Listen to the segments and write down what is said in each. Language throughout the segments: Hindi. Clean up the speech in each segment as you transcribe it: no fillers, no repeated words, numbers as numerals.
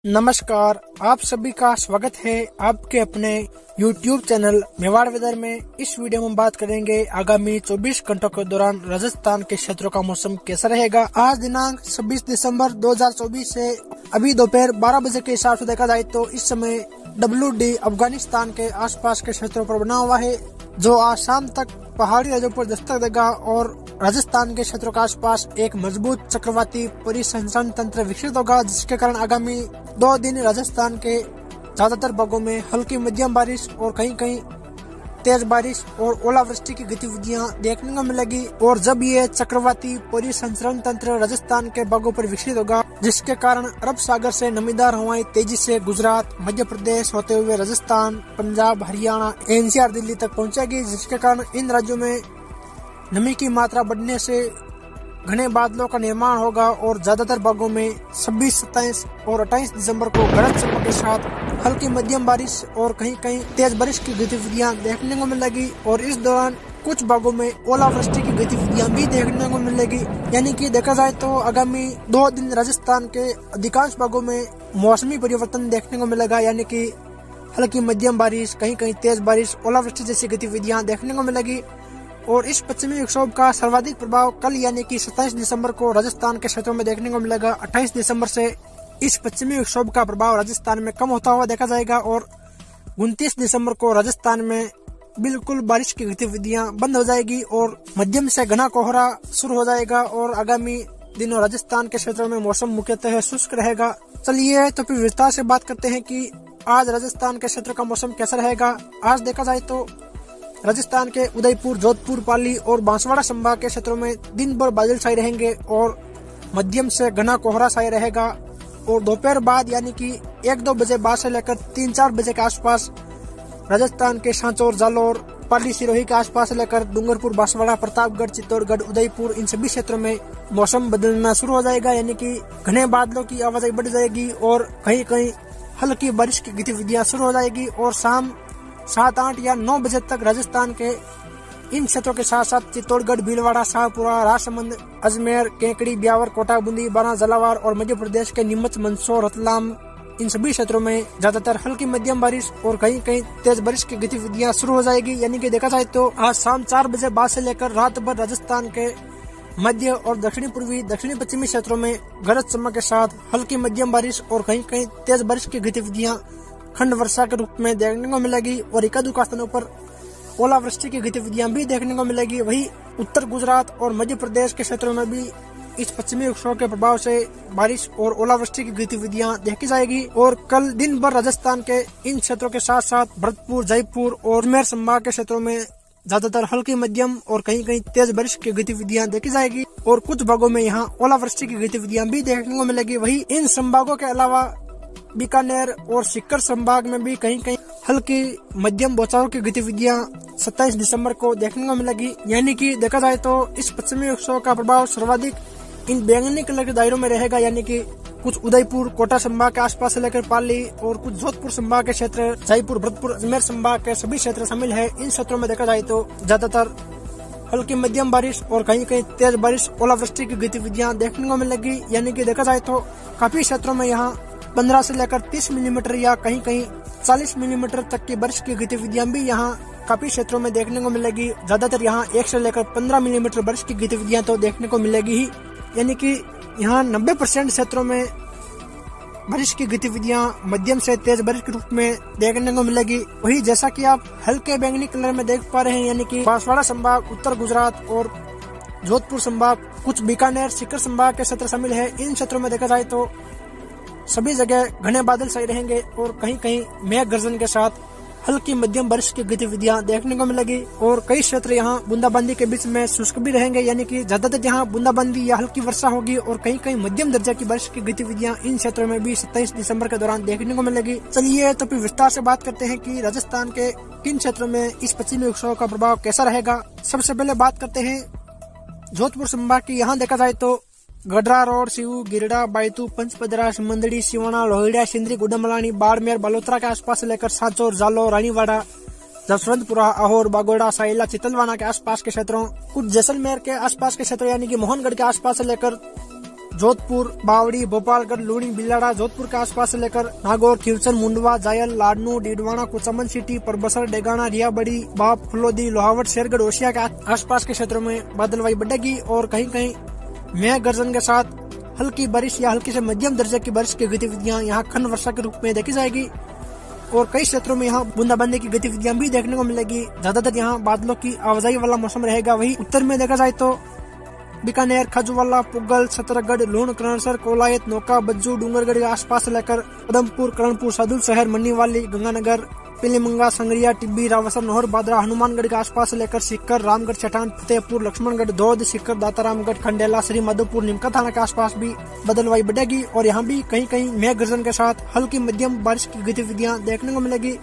नमस्कार, आप सभी का स्वागत है आपके अपने YouTube चैनल मेवाड़ वेदर में। इस वीडियो में बात करेंगे आगामी 24 घंटों के दौरान राजस्थान के क्षेत्रों का मौसम कैसा रहेगा। आज दिनांक 26 दिसंबर 2024 है। अभी दोपहर 12 बजे के हिसाब से देखा जाए तो इस समय WD अफगानिस्तान के आसपास के क्षेत्रों पर बना हुआ है, जो आज शाम तक पहाड़ी राज्यों पर दस्तक देगा और राजस्थान के क्षेत्रों के आसपास एक मजबूत चक्रवाती परिसंचरण तंत्र विकसित होगा, जिसके कारण आगामी 2 दिन राजस्थान के ज्यादातर भागों में हल्की मध्यम बारिश और कहीं कहीं तेज बारिश और ओलावृष्टि की गतिविधियां देखने को मिलेगी। और जब ये चक्रवाती परिसंचरण तंत्र राजस्थान के भागों पर विकसित होगा, जिसके कारण अरब सागर से नमीदार हवाएं तेजी से गुजरात, मध्य प्रदेश होते हुए राजस्थान, पंजाब, हरियाणा, NCR, दिल्ली तक पहुंचेगी, जिसके कारण इन राज्यों में नमी की मात्रा बढ़ने से घने बादलों का निर्माण होगा और ज्यादातर भागों में 26, 27 और 28 दिसंबर को गरज चमक के साथ हल्की मध्यम बारिश और कहीं कहीं तेज बारिश की गतिविधियां देखने को मिलेगी। और इस दौरान कुछ भागों में ओलावृष्टि की गतिविधियां भी देखने को मिलेगी। यानी कि देखा जाए तो आगामी 2 दिन राजस्थान के अधिकांश भागों में मौसमी परिवर्तन देखने को मिलेगा, यानी कि हल्की मध्यम बारिश, कहीं कहीं तेज बारिश, ओलावृष्टि जैसी गतिविधियां देखने को मिलेगी। और इस पश्चिमी विक्षोभ का सर्वाधिक प्रभाव कल यानी कि 27 दिसंबर को राजस्थान के क्षेत्रों में देखने को मिलेगा। 28 दिसंबर से इस पश्चिमी विक्षोभ का प्रभाव राजस्थान में कम होता हुआ देखा जाएगा और 29 दिसंबर को राजस्थान में बिल्कुल बारिश की गतिविधियां बंद हो जाएगी और मध्यम से घना कोहरा शुरू हो जाएगा और आगामी दिनों राजस्थान के क्षेत्रों में मौसम मुख्यतः शुष्क रहेगा। चलिए तो फिर विस्तार से बात करते हैं कि आज राजस्थान के क्षेत्र का मौसम कैसा रहेगा। आज देखा जाए तो राजस्थान के उदयपुर, जोधपुर, पाली और बांसवाड़ा संभाग के क्षेत्रों में दिन भर बादल छाए रहेंगे और मध्यम से घना कोहरा छाया रहेगा। और दोपहर बाद यानी कि 1-2 बजे बाद से लेकर 3-4 बजे के आसपास राजस्थान के सांचौर, जालौर, पाली, सिरोही के आसपास से लेकर डूंगरपुर, बांसवाड़ा, प्रतापगढ़, चित्तौड़गढ़, उदयपुर, इन सभी क्षेत्रों में मौसम बदलना शुरू हो जाएगा, यानी कि घने बादलों की आवाजाही बढ़ जाएगी और कहीं कहीं हल्की बारिश की गतिविधियां शुरू हो जाएगी। और शाम 7, 8 या 9 बजे तक राजस्थान के इन क्षेत्रों के साथ साथ चित्तौड़गढ़, भीलवाड़ा, शाहपुरा, राजसमंद, अजमेर, केकड़ी, ब्यावर, कोटा, बूंदी, बारां, झालावाड़ और मध्य प्रदेश के नीमच, मंदसौर, रतलाम, इन सभी क्षेत्रों में ज्यादातर हल्की मध्यम बारिश और कहीं कहीं तेज बारिश की गतिविधियां शुरू हो जाएगी। यानी कि देखा जाए तो आज शाम 4 बजे बाद से लेकर रात भर राजस्थान के मध्य और दक्षिणी पूर्वी, दक्षिणी पश्चिमी क्षेत्रों में गरज चमक के साथ हल्की मध्यम बारिश और कहीं कहीं तेज बारिश की गतिविधियां खंड वर्षा के रूप में देखने को मिलेगी और एकाधिक स्थानों पर ओलावृष्टि की गतिविधियां भी देखने को मिलेगी। वही उत्तर गुजरात और मध्य प्रदेश के क्षेत्रों में भी इस पश्चिमी विक्षोभ के प्रभाव से बारिश और ओलावृष्टि की गतिविधियां देखी जाएगी। और कल दिन भर राजस्थान के इन क्षेत्रों के साथ साथ भरतपुर, जयपुर और अजमेर संभाग के क्षेत्रों में ज्यादातर हल्की मध्यम और कहीं कहीं तेज बारिश की गतिविधियां देखी जाएगी और कुछ भागों में यहाँ ओलावृष्टि की गतिविधियां भी देखने को मिलेगी। वही इन संभागों के अलावा बीकानेर और सीकर संभाग में भी कहीं कहीं हल्की मध्यम बौछारों की गतिविधियां 27 दिसंबर को देखने को मिलेगी। यानी कि देखा जाए तो इस पश्चिमी विक्षोभ का प्रभाव सर्वाधिक इन बैंगनी कलर के दायरों में रहेगा, यानी कि कुछ उदयपुर, कोटा संभाग के आसपास से लेकर पाली और कुछ जोधपुर संभाग के क्षेत्र, जयपुर, भरतपुर, अजमेर संभाग के सभी क्षेत्र शामिल है। इन क्षेत्रों में देखा जाए तो ज्यादातर हल्की मध्यम बारिश और कहीं कहीं तेज बारिश, ओलावृष्टि की गतिविधियां देखने को मिलेगी। यानी कि देखा जाए तो काफी क्षेत्रों में यहाँ 15 से लेकर 30 मिलीमीटर या कहीं कहीं 40 मिलीमीटर तक की बारिश की गतिविधियां भी यहाँ काफी क्षेत्रों में देखने को मिलेगी। ज्यादातर यहाँ 1 से लेकर 15 मिलीमीटर बारिश की गतिविधियां तो देखने को मिलेगी ही। यानी कि यहाँ 90% क्षेत्रों में बारिश की गतिविधियां मध्यम से तेज बारिश के रूप में देखने को मिलेगी। वही जैसा कि आप हल्के बैंगनी कलर में देख पा रहे हैं, यानी कि बांसवाड़ा संभाग, उत्तर गुजरात और जोधपुर संभाग, कुछ बीकानेर, सीकर संभाग के क्षेत्र शामिल है। इन क्षेत्रों में देखा जाए तो सभी जगह घने बादल छाए रहेंगे और कहीं कहीं मेघ गर्जन के साथ हल्की मध्यम बारिश की गतिविधियां देखने को मिलेगी। और कई क्षेत्र यहाँ बूंदाबांदी के बीच में शुष्क भी रहेंगे, यानी कि ज्यादातर यहाँ बूंदाबांदी या हल्की वर्षा होगी और कहीं कहीं मध्यम दर्जा की बारिश की गतिविधियां इन क्षेत्रों में भी 27 दिसंबर के दौरान देखने को मिलेगी। चलिए तो फिर विस्तार से बात करते हैं कि राजस्थान के किन क्षेत्रों में इस पश्चिमी विक्षोभ का प्रभाव कैसा रहेगा। सबसे पहले बात करते हैं जोधपुर संभाग की। यहाँ देखा जाए तो गढ़रा रोड, सीऊ, गिरडा, बायतू, पंचपदरा, मंदड़ी, सिवाना, लोहिड़ा, सिंदरी, गुडमलानी, बाड़मेर, बालोतरा के आसपास से लेकर सांचौर, जालौर, रानीवाड़ा, जसवंतपुरा, अहोर, बागोड़ा, साइला, चितलवाना के आसपास के क्षेत्रों, कुछ जैसलमेर के आसपास के क्षेत्रों यानी कि मोहनगढ़ के आसपास से लेकर जोधपुर, बावड़ी, भोपालगढ़, लूणी, बिलाड़ा, जोधपुर के आसपास से लेकर नागौर, खीवचन, मुंडवा, जायल, लाडनू, डीडवाना, कुचामन सिटी, परबसर, डेगाना, रियाबड़ी, बाप, फलोदी, लोहावट, शेरगढ़, ओशिया के आसपास के क्षेत्रों में बादलवाई बढ़ेगी और कहीं कहीं मेघ गर्जन के साथ हल्की बारिश या हल्की से मध्यम दर्जे की बारिश की गतिविधियां यहाँ खंड वर्षा के रूप में देखी जाएगी और कई क्षेत्रों में यहाँ बूंदाबांदी की गतिविधियां भी देखने को मिलेगी। ज्यादातर यहाँ बादलों की आवाजाही वाला मौसम रहेगा। वही उत्तर में देखा जाए तो बीकानेर, खजुवाला, पुगल, सतरगढ़, लूण, करणसर, कोलायत, नौका, बज्जू, डूंगरगढ़ के आसपास से लेकर उधमपुर, करणपुर, सादुल शहर, मन्नीवाली, गंगानगर, पिलीमंगा, संगरिया, टिब्बी, रावसर, नौहर, बादरा, हनुमानगढ़ के आसपास से लेकर सीकर, रामगढ़, चट्टान, फतेहपुर, लक्ष्मणगढ़, धौद, सीकर, दातारामगढ़, खंडेला, श्री मधुपुर, निमका थाना के आसपास भी बदलवाई बढ़ेगी और यहाँ भी कहीं कहीं मेघ गर्जन के साथ हल्की मध्यम बारिश की गतिविधियां देखने को मिलेगी।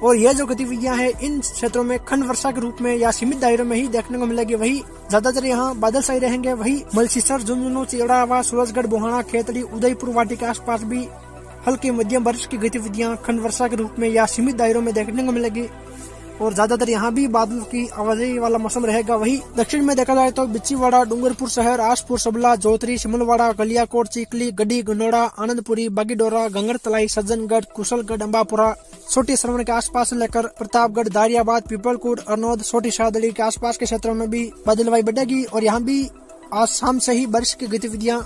और ये जो गतिविधियां हैं इन क्षेत्रों में खंड वर्षा के रूप में या सीमित दायरों में ही देखने को मिलेगी। वही ज्यादातर यहाँ बादल छाए रहेंगे। वही मलसीसर, झुंझुनू, चिड़ावा, सूरजगढ़, बोहाना, खेतड़ी, उदयपुर वाटी के आसपास भी हल्की मध्यम बारिश की गतिविधियां खंड वर्षा के रूप में या सीमित दायरों में देखने को मिलेगी और ज्यादातर यहाँ भी बादल की आवाजाही वाला मौसम रहेगा। वही दक्षिण में देखा जाए तो बिच्छीवाड़ा, डूंगरपुर शहर, आसपुर, सबला, जोतरी, शिमलवाड़ा, गलियाकोट, चिकली, गड्डी, गंडोड़ा, आनंदपुरी, बागीडोरा, गंगर तलाई, सज्जनगढ़, कुशलगढ़, अंबापुरा, छोटी श्रवण के आसपास से लेकर प्रतापगढ़, दारियाबाद, पीपलकोट, अरनौद, छोटी शाहदड़ी के आसपास के क्षेत्रों में भी बादलवाई बढ़ेगी और यहाँ भी आज शाम से ही बारिश की गतिविधियां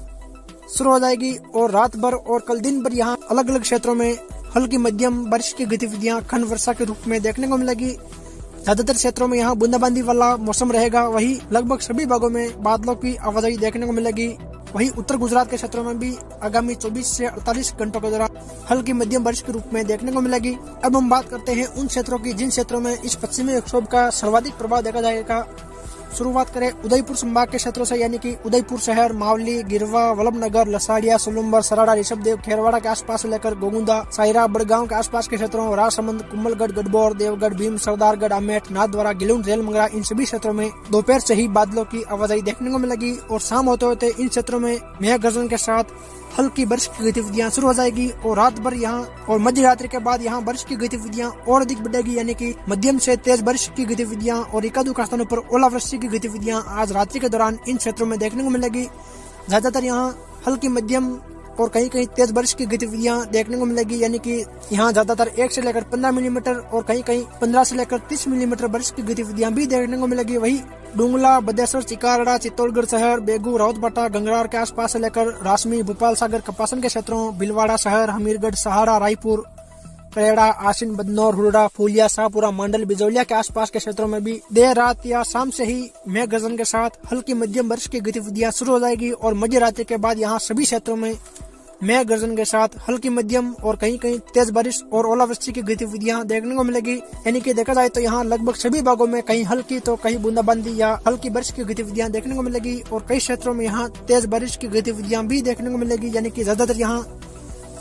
शुरू हो जाएगी और रात भर और कल दिन भर यहाँ अलग अलग क्षेत्रों में हल्की मध्यम बारिश की गतिविधियां खंड वर्षा के रूप में देखने को मिलेगी। ज्यादातर क्षेत्रों में यहाँ बूंदाबांदी वाला मौसम रहेगा। वही लगभग सभी भागों में बादलों की आवाजाही देखने को मिलेगी। वही उत्तर गुजरात के क्षेत्रों में भी आगामी 24 से 48 घंटों के दौरान हल्की मध्यम बारिश के रूप में देखने को मिलेगी। अब हम बात करते हैं उन क्षेत्रों की जिन क्षेत्रों में इस पश्चिमी विक्षोभ का सर्वाधिक प्रभाव देखा जाएगा। शुरुआत करें उदयपुर संभाग के क्षेत्रों से, यानी कि उदयपुर शहर, मावली, गिरवा, वल्लभनगर, लसाड़िया, सोलुम्बर, सराड़ा, ऋषभदेव, खेरवाड़ा के आसपास से लेकर गोगुंदा, सायरा, बड़गांव के आसपास के क्षेत्रों, राजसमंद, कुम्भलगढ़, गढ़बोर, देवगढ़, भीम, सरदारगढ़, आमेठ, नाथद्वारा, गिलुंड, रेलमंगरा, इन सभी क्षेत्रों में दोपहर से ही बादलों की आवाजाही देखने को मिलेगी और शाम होते होते इन क्षेत्रों में मेघ गर्जन के साथ हल्की बारिश की गतिविधियां शुरू हो जाएगी और रात भर यहाँ और मध्य रात्रि के बाद यहाँ बारिश की गतिविधियां और अधिक बढ़ेगी, यानी कि मध्यम से तेज बारिश की गतिविधियां और एकाधिक स्थानों पर ओलावृष्टि की गतिविधियां आज रात्रि के दौरान इन क्षेत्रों में देखने को मिलेगी। ज्यादातर यहाँ हल्की मध्यम और कहीं कहीं तेज बारिश की गतिविधियां देखने को मिलेगी, यानी कि यहाँ ज्यादातर 1 से लेकर 15 मिलीमीटर और कहीं कहीं 15 से लेकर 30 मिलीमीटर बारिश की गतिविधियां भी देखने को मिलेगी। वही डूंगला, बदेसर, चिकारड़ा, चित्तौड़गढ़ शहर, बेगू, राउतबाटा, गंगरार के आसपास से लेकर रासमी, भोपाल सागर, कपासन के क्षेत्रों, भीलवाड़ा शहर, हमीरगढ़, सहारा, रायपुर, करेड़ा, आसिन, बदनौर, हुरडा, फूलिया, शाहपुरा, मंडल, बिजौलिया के आसपास के क्षेत्रों में भी देर रात या शाम से ही मेघ गर्जन के साथ हल्की मध्यम बारिश की गतिविधियां शुरू हो जाएगी और मध्य रात्रि के बाद यहाँ सभी क्षेत्रों में मेघ गर्जन के साथ हल्की मध्यम और कहीं कहीं तेज बारिश और ओलावृष्टि की गतिविधियां देखने को मिलेगी। यानी कि देखा जाए तो यहाँ लगभग सभी भागों में कहीं हल्की तो कहीं बूंदाबांदी या हल्की बारिश की गतिविधियां देखने को मिलेगी और कई क्षेत्रों में यहाँ तेज बारिश की गतिविधियां भी देखने को मिलेगी, यानी कि ज्यादातर यहाँ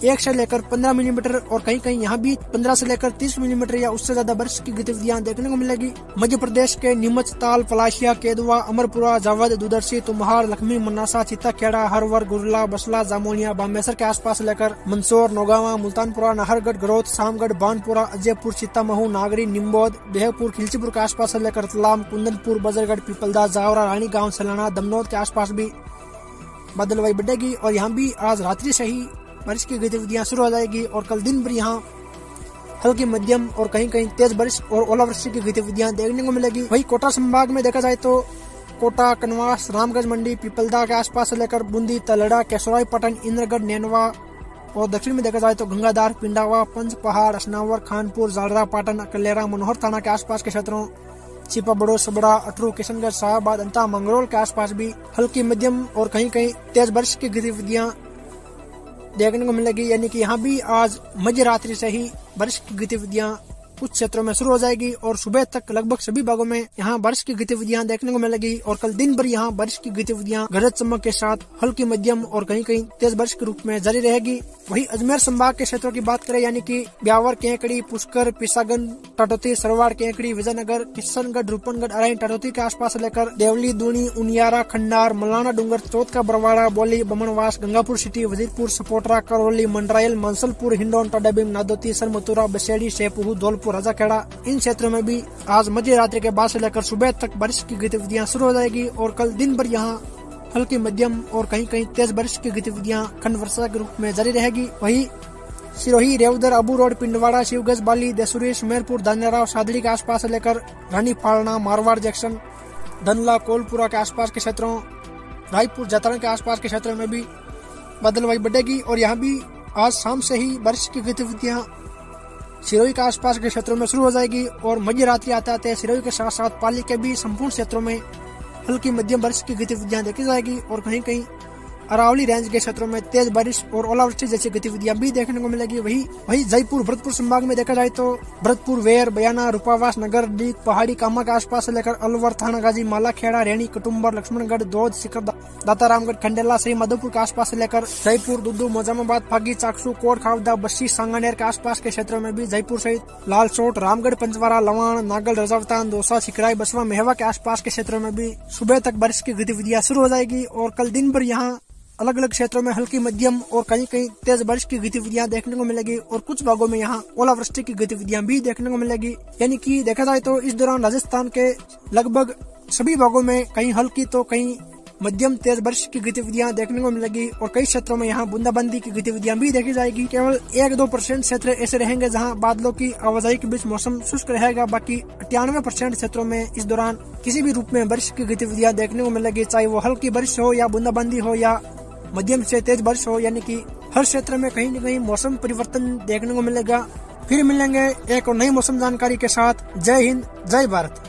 1 से लेकर 15 मिलीमीटर और कहीं कहीं यहाँ भी 15 से लेकर 30 मिलीमीटर या उससे ज्यादा बारिश की गतिविधियां देखने को मिलेगी। मध्य प्रदेश के नीमच, ताल, पलाशिया, केदवा, अमरपुरा, जावद, दुदर्शी, तुम्हार, लक्ष्मी, मनासा, चित्ताखेड़ा, हरवर, गुरला, बसला, जामोनिया, बामेसर के आसपास लेकर मंदसौर, नौगावा, मुल्तानपुरा, नाहरगढ़, गरौत, शामगढ़, बानपुरा, अजयपुर, सीतामहू, नागरी, निम्बोद, देहपुर, खिलचीपुर के आसपास से लेकर रतलाम, कुंदनपुर, बजरगढ़, पीपलदा, जावरा, रानीगांव, सलाना, दमनौद के आसपास भी बादलवाई बढ़ेगी और यहाँ भी आज रात्रि से ही बारिश की गतिविधियां शुरू हो जाएगी और कल दिन भर यहाँ हल्की मध्यम और कहीं कहीं तेज बारिश और ओलावृष्टि की गतिविधियां देखने को मिलेगी। वही कोटा संभाग में देखा जाए तो कोटा, कनवास, रामगंज मंडी, पीपलदा के आसपास से लेकर बूंदी, तलड़ा, केसराई, पटन, इंद्रगढ़, नैनवा और दक्षिण में देखा जाए तो गंगाधार, पिंडावा, पंच पहाड़, असनावर, खानपुर, जालरा, पाटन, कलेरा, मनोहर थाना के आसपास के क्षेत्रों, छिपा, बड़ो, सबड़ा, अटरू, किशनगढ़, शाहबाद, अंता, मंगरोल के आसपास भी हल्की मध्यम और कहीं कहीं तेज बारिश की गतिविधियां देखने को मिलेगी, यानी कि यहाँ भी आज मध्य रात्रि से ही बारिश की गतिविधियां कुछ क्षेत्रों में शुरू हो जाएगी और सुबह तक लगभग सभी भागों में यहाँ बारिश की गतिविधियां देखने को मिलेगी और कल दिन भर यहाँ बारिश की गतिविधियां गरज चमक के साथ हल्की मध्यम और कहीं कहीं तेज बारिश के रूप में जारी रहेगी। वही अजमेर संभाग के क्षेत्रों की बात करें, यानी कि ब्यावर, केकड़ी, पुष्कर, पिसागन, टाटोती, सरवाड़, केकड़ी, विजयनगर, किशनगढ़, रूपनगढ़, अराई, टाटोती के आसपास से लेकर देवली, दूनी, उनियारा, खंडार, मलाना डूंगर, चौथ का बरवाड़ा, बोली, बमनवास, गंगापुर सिटी, वजीरपुर, सपोटरा, करौली, मंडरायल, मंसलपुर, हिंडौन, टाडाबीम, नादोती, सरमथुरा, बसेड़ी, शेपुहू, धौलपुर, राजाखेड़ा, इन क्षेत्रों में भी आज मध्य रात्रि के बाद से लेकर सुबह तक बारिश की गतिविधियां शुरू हो जाएगी और कल दिन भर यहाँ हल्की मध्यम और कहीं कहीं तेज बारिश की गतिविधियां खंड वर्षा के रूप में जारी रहेगी। वहीं सिरोही, रेवदर, अबू रोड, पिंडवाड़ा, शिवगंज, बाली, देसुरी, सुमेरपुर, धानेराव, सादड़ी के आसपास से लेकर रानी फालना, मारवाड़ जंक्शन, धनला, कोलपुरा के आसपास के क्षेत्रों, रायपुर, जतरण के आसपास के क्षेत्रों में भी बादलवाई बढ़ेगी और यहाँ भी आज शाम से ही बारिश की गतिविधियां सिरोही के आसपास के क्षेत्रों में शुरू हो जाएगी और मध्य रात्रि आते आते सिरोही के साथ साथ पाली के भी संपूर्ण क्षेत्रों में हल्की मध्यम बारिश की गतिविधियां देखी जाएगी और कहीं कहीं अरावली रेंज के क्षेत्रों में तेज बारिश और ओलावृष्टि जैसी गतिविधियां भी देखने को मिलेगी। वही जयपुर, भरतपुर संभाग में देखा जाए तो भरतपुर, वेर, बयाना, रूपावास, नगर, डीग, पहाड़ी, कामा के आसपास से लेकर अलवर, थानागाजी, मालाखेड़ा, रेणी, कुटुम्बर, लक्ष्मणगढ़, दोद, शिखर, दातारामगढ़, खंडेला, सही माधोपुर के आसपास से लेकर जयपुर, दुद्दू, मोजामाबाद, फागी, चाकसू, कोट, खावदा, बस्सी, सांगानेर के आसपास के क्षेत्रों में भी जयपुर सहित लालसोट, रामगढ़, पंचवारा, लवाण, नागल, रजावतान, दौसा, सिकराई, बसवा, मेहवा के आसपास के क्षेत्रों में भी सुबह तक बारिश की गतिविधियां शुरू हो जाएगी और कल दिन भर यहाँ अलग अलग क्षेत्रों में हल्की मध्यम और कहीं कहीं तेज बारिश की गतिविधियां देखने को मिलेगी और कुछ भागों में यहाँ ओलावृष्टि की गतिविधियां भी देखने को मिलेगी। यानी कि देखा जाए तो इस दौरान राजस्थान के लगभग सभी भागों में कहीं हल्की तो कहीं मध्यम तेज बारिश की गतिविधियां देखने को मिलेगी और कई क्षेत्रों में यहाँ बूंदाबांदी की गतिविधियां भी देखी जाएगी। केवल 1-2% क्षेत्र ऐसे रहेंगे जहां बादलों की आवाजाही के बीच मौसम शुष्क रहेगा। बाकी 98% क्षेत्रों में इस दौरान किसी भी रूप में बारिश की गतिविधियां देखने को मिलेगी, चाहे वो हल्की बारिश हो या बूंदाबांदी हो या मध्यम से तेज बारिश हो। यानी कि हर क्षेत्र में कहीं न कहीं मौसम परिवर्तन देखने को मिलेगा। फिर मिलेंगे एक और नई मौसम जानकारी के साथ। जय हिंद, जय भारत।